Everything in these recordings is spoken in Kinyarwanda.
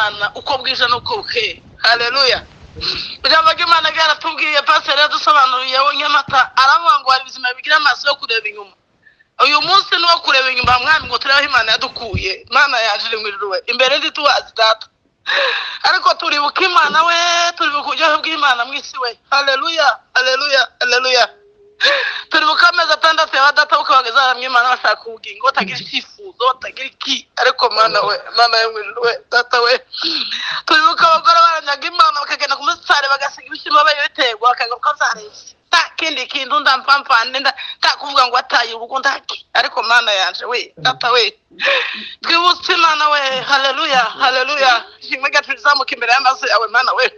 Imana uko bwije nuko bukeye. Haleluya. Ijambo ry'Imana ryaratubwiye pastor yadusobanuriye Nyamata aravuga ngo hari bizima bigira amaso yo kureba inyuma. Uyu munsi ni wo kureba inyuma mwami ngo turebe Imana yadukuye. Imana yaje mu ijuru we imbere ndi tuwazi data. Ariko turibuka Imana we turibuka uburyohe bw'Imana mu isi we. Haleluya haleluya haleluya. Turibuka amezi atandatu y'abadata ukabageza hamwe Imana bashaka ubugingo batagira icyifuzo batagira iki ariko Mana we Mana yo mu ijuru we data we. Turibuka abagore baranyaga Imana bakagenda ku musare bagasiga ibishimbo bayiterwa bakagaruka zarese. Kindi kintu ndampampane ndakuvuga ngo ataye urugo ndaki ariko Mana yanje we data we twibutse Imana we haleluya haleluya shimwe gatuzamuka imbere y'amaso yawe Mana we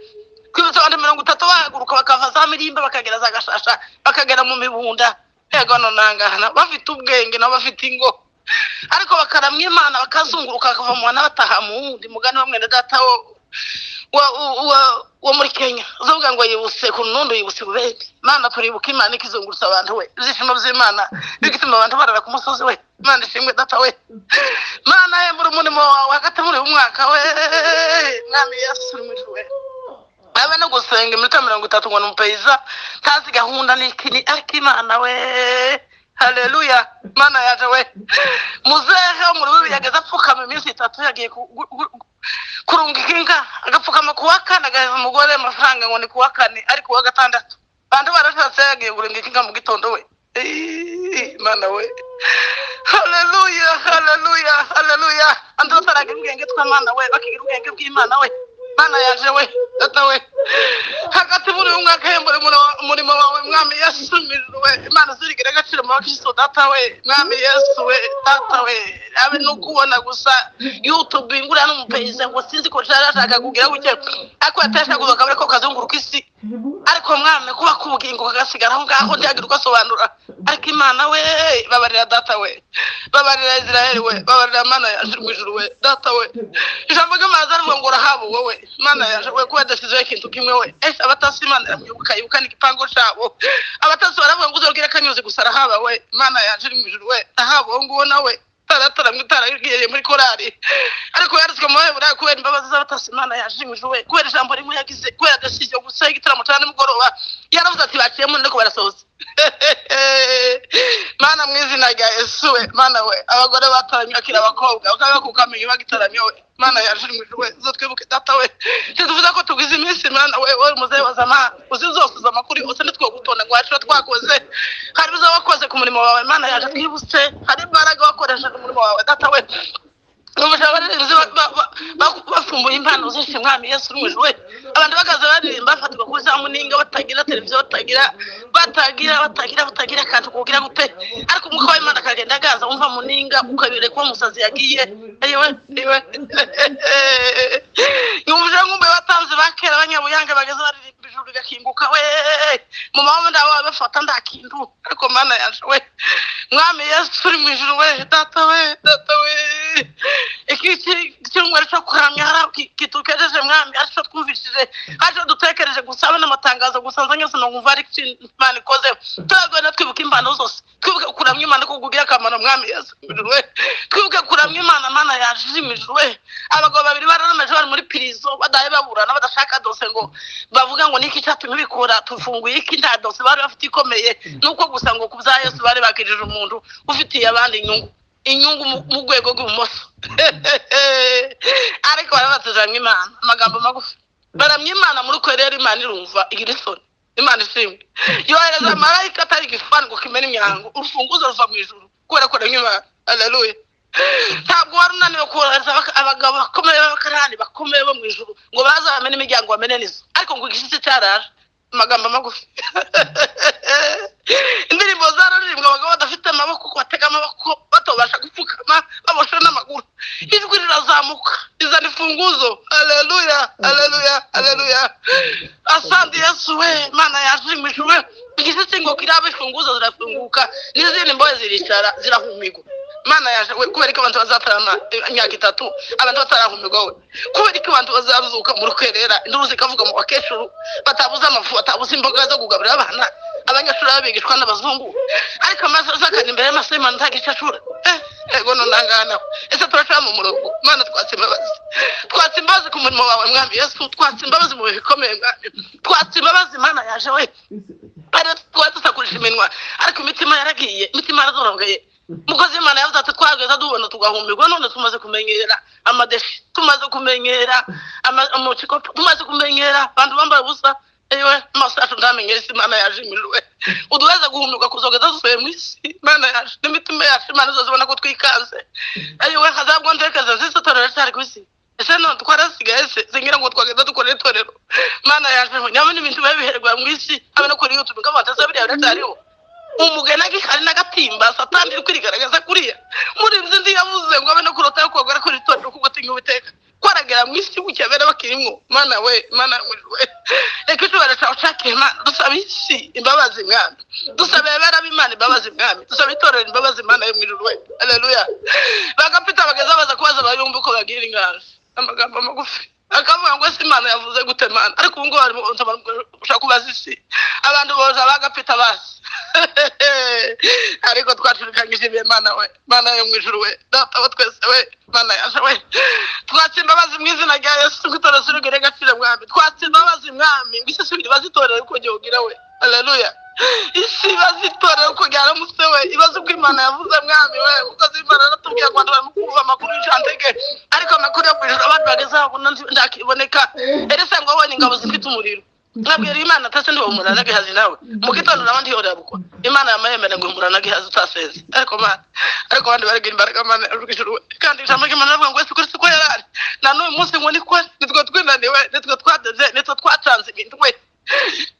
kwibutse abantu 30 bahaguruka bakava za mirimba bakagera za gashasha bakagera mu mibunda yego nonangana bafite ubwenge na bafite ingo ariko bakaramya Imana bakazunguruka bakava mu bana bataha mu wundi mugani bamwe na data wo muri Kenya uzovuga ngo yibuse ku nundu yibuse bubende Mana turibuka Imana ikizungurutsa abantu we izishimo by'Imana bigituma abantu barara ku musozi we Mana ishimwe data we Mana yembura umunimo hagati muri umwaka we mwami Yesu muri abe no gusenga iminota 30 ngo numpeiza tazi gahunda n'ikini ariko Imana we haleluya Mana yaje we muzehe mu rubi yageza apfukama iminsi 3 yagiye kurungikinga agapfukama kuwa kane agaheza umugore amafaranga ngo ni kuwa kane ariko kuwa gatandatu bantu barashatse yagiye kurungikinga mu gitondo we Mana we haleluya haleluya haleluya ando taragira ubwenge twa Mana we bakigira ubwenge bw'Imana we Mana yaje we data we hagati muri umwaka hembure umurimo wawe mwami Yesu mirwe Imana zirigira agaciro mu bakristo data we mwami Yesu we data we abe no kubona gusa YouTube ingura n'umupeiza ngo sinzi ko cyarashaka kugira guke ako atashaka kuzakabere ko kazunguruka isi ariko mwami kuba kubugingo kagasigara aho ngaho ndagira ugasobanura ariko Imana we babarira data we babarira Israel we babarira Mana yaje mu ijuru we data we ijambo ry'Imana rivuga ngo rahabo wowe Mana yaje we ko adasize ikintu kimwe we abatasi Imana yamwibuka yibuka n'igipango cyabo abatasi baravuga ngo uzogira kanyuze gusara haba we Mana yaje mu ijuru we ahabo ngo nawe taratara mwitaragiye muri korari ariko yarizwe mu Heburayo kubera imbabazi z'abatasi Imana yaje mu ijuru we kubera ijambo rimwe yagize kubera adasize gusa igitaramo cyane mugoroba yaravuze ati baciye mu ndeko barasohoza Mana mwizina rya Yesu we Mana we abagore bataramye akira abakobwa bakabakukamenya bagitaramye we Mana yaje mu ijuru we zotwibuke data we tuvuze ko tugize iminsi Mana we muzehe wa zamana uzizosuza amakuru yose nitwo gutonda ngo hacu twakoze hari bizo wakoze ku murimo wawe Mana yaje twibutse hari imbaraga wakoresha ku murimo wawe data we n'ubushabarinzi bafumbuye impano zose mwami Yesu mu ijuru we abantu bakaza baririmba bafatirwa kuri za muninga batagira televiziyo batagira kantu kugira gute ariko umwuka w'Imana akagenda agaza umva muninga ukabire ko umusazi yagiye ayiwe yumvije ngumbe batanze bakera abanyabuyanga bageze baririmba ijuru gakinguka we mu mahombo aho bafata ndakindu ariko Mana yaje we mwami Yesu uri mu ijuru we data we iki cyumwe cyo kuramya kitukejeje mwami ariko twumvishije haje dutekereje gusaba n'amatangazo gusanza nyose no ngumva ari Imana ikoze twebwe na twibuka impano zose twibuke kuramya Imana ko kugira akamaro mwami Yesu twibuke kuramya Imana Mana yaje mu ijuru we abagabo babiri baranameje bari muri prison badaye baburana badashaka dose ngo bavuga ngo niki cyatumye bikora tufunguye iki nta dose bari bafite ikomeye nuko gusa ngo kubya Yesu bari bakijije umuntu ufitiye abandi inyungu mu rwego rw'ubumoso ariko barabatuzamye Imana amagambo magufi baramye Imana muri kwerera Imana irumva igirisoni Imana ishimwe yohereza marayika atari gifana ngo kimene imyango urufunguzo ruva mu ijuru kubera ko Imana haleluya ntabwo warunaniwe kohereza abagabo bakomeye b'abakarani bakomeye bo mu ijuru ngo bazamene imiryango bamene nizo ariko ngo igishitse cyaraje amagambo magufi indirimbo zararirimbwa abagabo badafite amaboko batega amaboko batobasha gupfukama babosha n'amaguru ijwi rirazamuka izana ifunguzo haleluya haleluya haleluya asante Yesu we Mana yaje mu ijuru igishitse ngo kiraba ifunguzo zirafunguka n'izindi mboye ziricara zirahumigwa Mana yaje we kubera ko abantu bazatarana imyaka 3 abantu batarahumigwa we kubera ko abantu bazabuzuka mu rukerera induruzi kavuga mu bakecuru batabuza amafu batabuza imboga zo kugaburira abana abanyashuri babigishwa n'abazungu ariko amaze zakana imbere y'amasema ntagicacura ego nonangana ese turaca mu murongo mana twatse imbabazi ku murimo wawe mwami Yesu twatse imbabazi mu bikomeye mwami twatse imbabazi mana yaje we ari twatusakurisha iminwa ariko imitima yaragiye imitima yarazorongeye mukozi Imana yavuze ati twageza dubona tugahumirwa none tumaze kumenyera amadeshi tumaze kumenyera amuciko tumaze kumenyera abantu bambaye ubusa ewe masacu ndamenyera Imana yaje imirwe uduweza guhumirwa kuzogeza dusuye mu isi Imana yaje n'imitima yacu Imana zozibona ko twikanze ewe hazabwo ndekeza zise torero cyari kwisi ese no twarasigaye se zingira ngo twageza dukorera itorero Mana yaje nyabone ibintu babiherwa mu isi abana kuri YouTube ngabataza biriya biratariho umugena gikari nagatimba satani kwirigaragaza kuriya muri nzi yavuze ngo abana kurota yo kwagara kuri torero kuko tinga ubiteka kwaragera mu isi bucyabera bakirimwo Mana we reka tubara cyake Mana dusaba isi imbabazi mwami dusabe bera b'Imana imbabazi mwami dusabe itorero imbabazi Mana yo mwiruru we haleluya bagapita bageza baza kubaza bayumva uko bagira ingano amagambo magufi akavuga ngo Imana yavuze gute Mana ariko ubu ngo bari ushaka kubaza isi abantu boza bagapita basi ariko twacurikanyije Imana we Mana yo mwijuru we data wa twese we Mana yaje we twatse imbabazi mu izina rya Yesu kutorasirugere gacira mwami twatse imbabazi mwami ngisubira bazitorera uko jogira we haleluya isi bazitorera uko gyara muse we ibazo ko Imana yavuze mwami we kuko Imana natubwiye ngo ndamukuva amakuru y'icantege ariko amakuru yo kwijuru abantu bageza aho ndakiboneka erese ngo abone ingabo zifite umuriro nabwira Imana tase ndi umurana gihazi nawe mugitondo nabandi yora bukwa Imana yamayemera ngo umurana gihazi utaseze ariko bandi baragira imbaraga Mana y'ijuru kandi ijambo ry'Imana rivuga ngo Yesu Kristo ko yarari na n'uyu munsi ngo niko nitwe twinaniwe nitwe twadeze nitwe twacanze ibintu we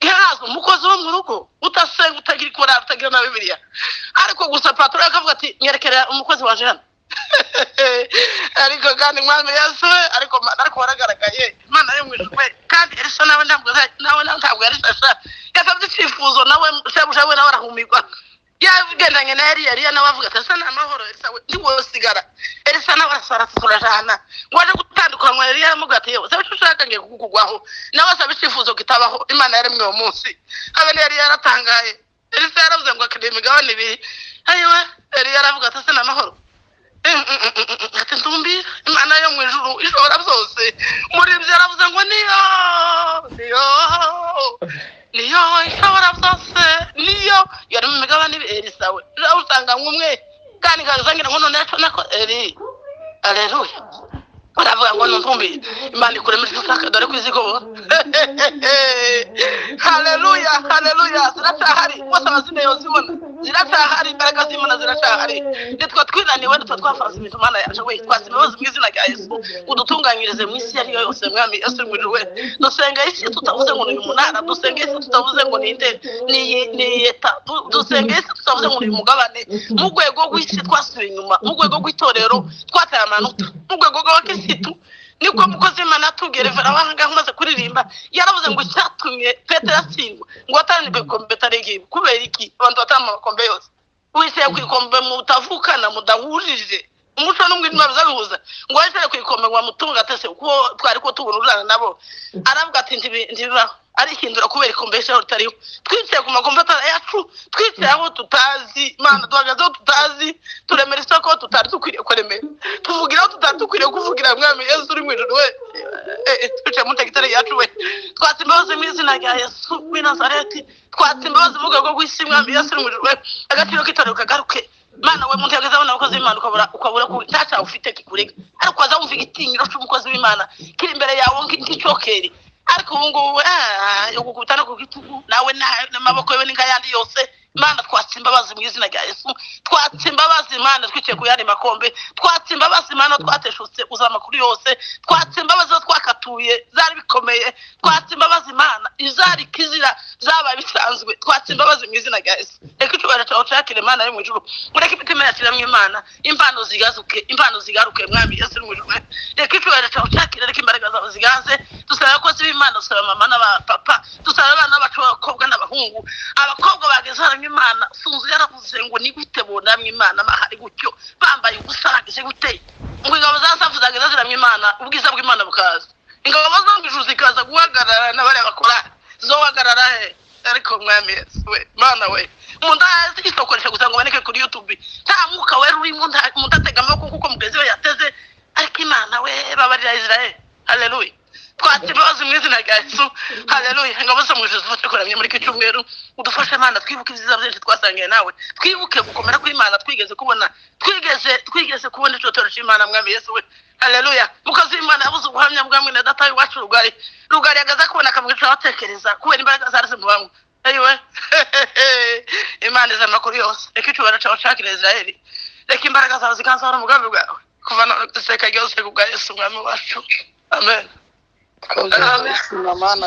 Gehazo umukozi wo mu rugo utasenga utagira ikora utagira na Bibiliya ariko gusa patro akavuga ati nyerekera umukozi waje hano ariko kandi mwami Yesu ariko waragaragaye Imana yo mwijuru kandi Elisa nawe ntabwo yarisasha yasabye icyifuzo nawe shabujawe nawe arahumirwa yagendanye na Eliya nawe avuga ati asa n'amahoro Elisa we ndi wosigara Elisa nawe arasara turajana ngwaje gutandukanywa Eliya amuga ati yewe sabe ushaka ngiye kugugwaho nawe asabe icyifuzo kitabaho Imana yaremwe uwo munsi abene Eliya yaratangaye Elisa yaravuze ngo akademi gabane ibiri ayiwe Eliya aravuga ati asa n'amahoro ati ntumbira Imana yo mwijuru ishobora byose muri ibyo yaravuze ngo niyo ishobora byose niyo yari mu migabane Elisa we usanga nk'umwe kandi kazangira ngo none nako eri haleluya baravuga ngo ntumbire Imana ikure muri saka dore kwizigobora haleluya ziracahari wose abazine yozibona ziracahari imbaraga z'Imana ziracahari nitwe twinaniwe nitwe twafaze ibintu Imana yaje we twasibaza mu izina rya Yesu udutunganyirize mu isi yari yose mwami Yesu mwiri we dusenga isi tutavuze ngo ni umunara dusenga isi tutavuze ngo ni inde ni yeta dusenga isi tutavuze ngo ni umugabane mu rwego rw'isi twasubiye inyuma mu rwego rw'itorero twataye amanota mu rwego rw'abakirisitu niko mukozi Imana atubwira abahanga umaze kuririmba yaravuze ngo cyatumye Petero atsindwa ngo atanirwe kombe taregiye kubera iki abantu batama kombe yose wiseye kwikombe mutavukana mudahurije umuco n'umwirima bizabihuza ngo wiseye kwikombe ngo amutunga atese uko twari ko tubunurana nabo aravuga ati ndibaho arihindura kubera ikombesha rutariho twicaye ku makompata yacu twicaye aho tutazi Imana duhagaze aho tutazi turemera isoko tutari dukwiriye kuremera tuvugira aho tutari dukwiriye kuvugira mwami Yesu uri mwijuru we twicaye mu tegitare yacu we twatse imbabazi mu izina rya Yesu w'i Nazareti twatse imbabazi mu rwego rw'isi mwami Yesu uri mwijuru we agaciro k'itorero kagaruke Mana we muntu yageze abona abakozi b'Imana ukabura ku ntacyo ufite kikurega ariko waza wumva igitinyiro cy'umukozi w'Imana kiri imbere yawe nk'icokeri ariko ubu ngubu yo gukubitana ku gitugu nawe n'amaboko yawe n'ingayandi yose Mana twatse imbabazi mu izina rya Yesu twatse imbabazi Mana twicaye ku yandi makombe twatse imbabazi Mana twateshutse uza amakuru yose twatse imbabazi twakatuye zari bikomeye twatse imbabazi Mana izari kizira zaba bisanzwe twatse imbabazi mu izina rya Yesu reka tubara cyakire Mana yo mu ijuru mureke imitima yacu mu Imana impano zigaruke mwami Yesu mu ijuru reka tubara cyakire reka imbaraga zawe ziganze dusaba ko z'Imana dusaba mama n'abapapa dusaba abana bacu abakobwa n'abahungu abakobwa bageze Imana sunzu yaravuze ngo ni gute bonamwe Imana bahari gutyo bambaye ubusaragije gute ngo ingabo zasavuza ziramwe Imana ubwiza bw'Imana bukaza ingabo zo mwijuru zikaza guhagarara n'abari bakora zo hagarara he ariko mwami Yesu we mana we mundazi isokoresha gusa ngo baneke kuri YouTube nta mwuka wera urimo mundatega amaboko kuko mugezi we yateze ariko Imana we babarira Israel haleluya twatibaza mu izina rya Yesu haleluya ngabo se mu Yesu tukoramye muri cyumweru udufashe Imana twibuke ibyiza byinshi twasangiye nawe twibuke gukomera ku Imana twigeze kubona icyo toro cy'Imana mwami Yesu we haleluya mukazi Imana yabuze ubuhamya bwamwe na data wacu rugari yagaza kubona akamwica abatekereza kubera imbaraga zarize mu bamwe ayiwe Imana iza makuru yose reka icubara cyawe cakira Israel reka imbaraga zawe zikansahura umugambi bwawe kuva no guseka ryose kubwa Yesu mwami wacu amen. Amen.